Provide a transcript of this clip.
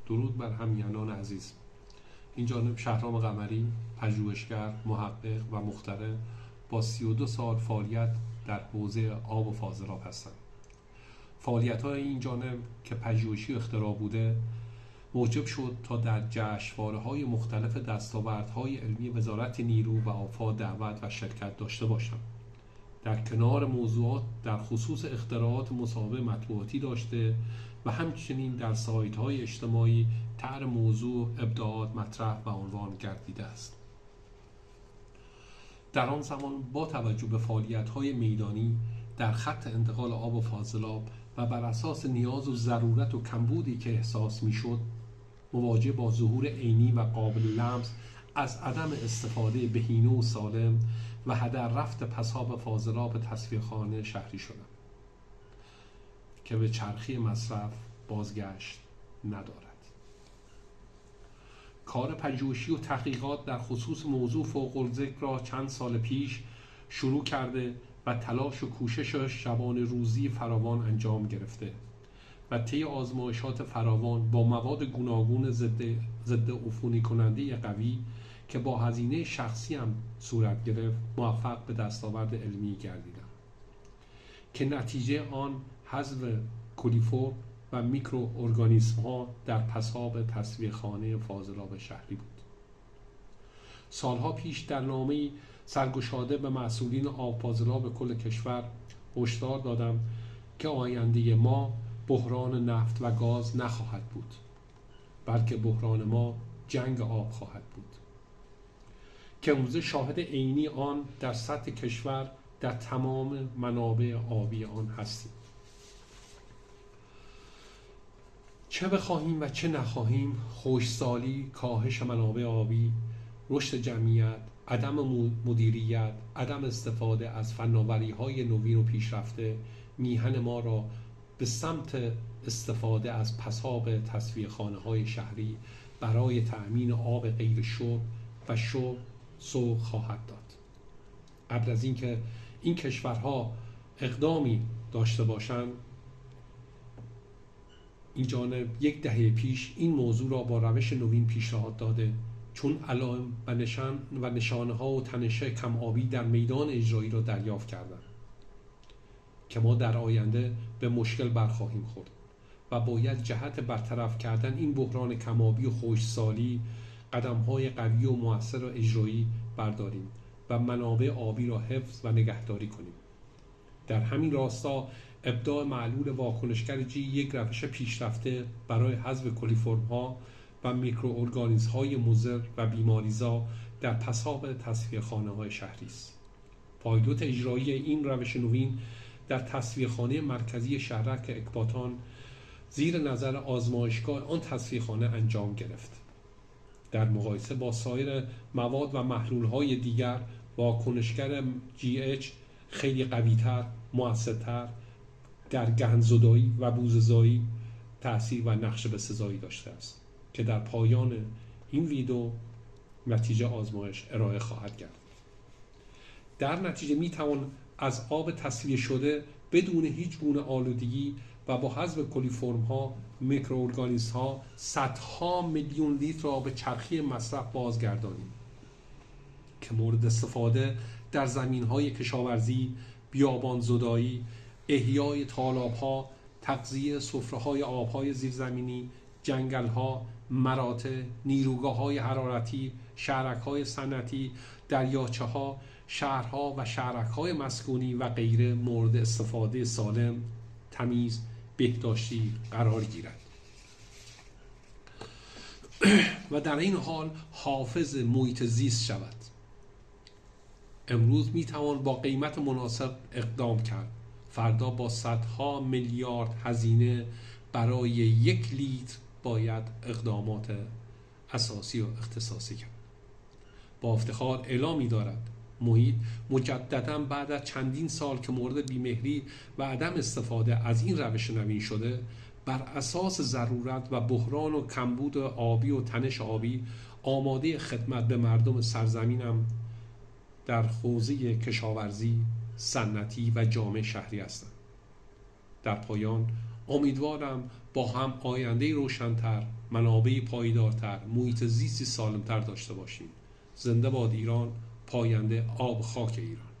درود بر همیهنان عزیز. این جانب شهرام قمری، پژوهشگر، محقق و مخترع با 32 سال فعالیت در حوزه آب و فاضلاب هستم. فعالیت‌های این جانب که پژوهشی و اختراع بوده موجب شد تا در جشنواره‌های مختلف دستاوردهای علمی وزارت نیرو و آفات دعوت و شرکت داشته باشم. در کنار موضوعات در خصوص اختراعات مصاحبه مطبوعاتی داشته و همچنین در سایت‌های اجتماعی طرح موضوع، ابداعات مطرح و عنوان گردیده است. در آن زمان با توجه به فعالیت‌های میدانی در خط انتقال آب و فاضلاب و بر اساس نیاز و ضرورت و کمبودی که احساس می‌شد، مواجه با ظهور عینی و قابل لمس از عدم استفاده بهینه و سالم و هدر رفت پساب فاضلاب تصفیه‌خانه شهری شدم که به چرخی مصرف بازگشت ندارد. کار پژوهشی و تحقیقات در خصوص موضوع فوق‌الذکر را چند سال پیش شروع کرده و تلاش و کوشش شبانه روزی فراوان انجام گرفته و طی آزمایشات فراوان با مواد گوناگون ضد عفونی کننده قوی که با هزینه شخصی هم صورت گرفت موفق به دستاورد علمی گردیدم که نتیجه آن حذف کلیفورم و میکروارگانیسم ها در پساب تصفیه‌خانه فاضلاب شهری بود. سالها پیش در نامه‌ای سرگشاده به مسئولین آب فاضلاب کل کشور هشدار دادم که آینده ما بحران نفت و گاز نخواهد بود، بلکه بحران ما جنگ آب خواهد بود که امروزه شاهد عینی آن در سطح کشور در تمام منابع آبی آن هستیم. چه بخواهیم و چه نخواهیم، خشکسالی، کاهش منابع آبی، رشد جمعیت، عدم مدیریت، عدم استفاده از فناوری‌های نوین و پیشرفته میهن ما را به سمت استفاده از پساب تصفیه‌خانه‌های شهری برای تأمین آب غیر شرب و شرب سوق خواهد داد. قبل از اینکه این کشورها اقدامی داشته باشند، این جانب 10 دهه پیش این موضوع را با روش نوین پیشنهاد داده، چون علائم و نشانه‌ها و تنش کم آبی در میدان اجرایی را دریافت کردند که ما در آینده به مشکل برخواهیم خورد و باید جهت برطرف کردن این بحران کم آبی و خشکسالی قدم‌های قوی و مؤثر و اجرایی برداریم و منابع آبی را حفظ و نگهداری کنیم. در همین راستا ابداع معلول واکنشگر G یک روش پیشرفته برای حذف کلیفرم‌ها و میکروارگانیسم‌های مضر و بیماریزا در پساب تصفیه‌خانه‌های شهری است. پایلوت اجرایی این روش نوین در تصفیه‌خانه مرکزی شهرک اکباتان زیر نظر آزمایشگاه آن تصفیه‌خانه انجام گرفت. در مقایسه با سایر مواد و محلول‌های دیگر، واکنشگر GH خیلی قوی‌تر، مؤثرتر در گندزدایی و بوزه‌زایی تأثیر و نقش بسزایی داشته است که در پایان این ویدیو نتیجه آزمایش ارائه خواهد کرد. در نتیجه می توان از آب تصفیه شده بدون هیچ گونه آلودگی و با حذف کلیفرم ها، میکروارگانیسم ها، صدها میلیون لیتر آب چرخی مصرف بازگردانیم که مورد استفاده در زمین های کشاورزی، بیابان زدایی، احیای تالاب ها، تغذیه سفره های آب های زیرزمینی، جنگل ها، مراتع، نیروگاه های حرارتی، شهرک های صنعتی، دریاچه ها، شهرها و شهرک های مسکونی و غیره مورد استفاده سالم، تمیز، بهداشتی قرار گیرد و در این حال حافظ محیط زیست شود. امروز می توان با قیمت مناسب اقدام کرد، فردا با صدها میلیارد هزینه برای 1 لیتر باید اقدامات اساسی و اختصاصی کرد. با افتخار اعلامی دارد محیط مجددا بعد از چندین سال که مورد بیمهری و عدم استفاده از این روش نوین شده، بر اساس ضرورت و بحران و کمبود آبی و تنش آبی آماده خدمت به مردم سرزمینم در حوزه کشاورزی، صنعتی و جامعه شهری هستند. در پایان امیدوارم با هم آینده روشن‌تر، منابع پایدارتر، محیط زیستی سالمتر داشته باشیم. زنده باد ایران، پاینده آب خاک ایران.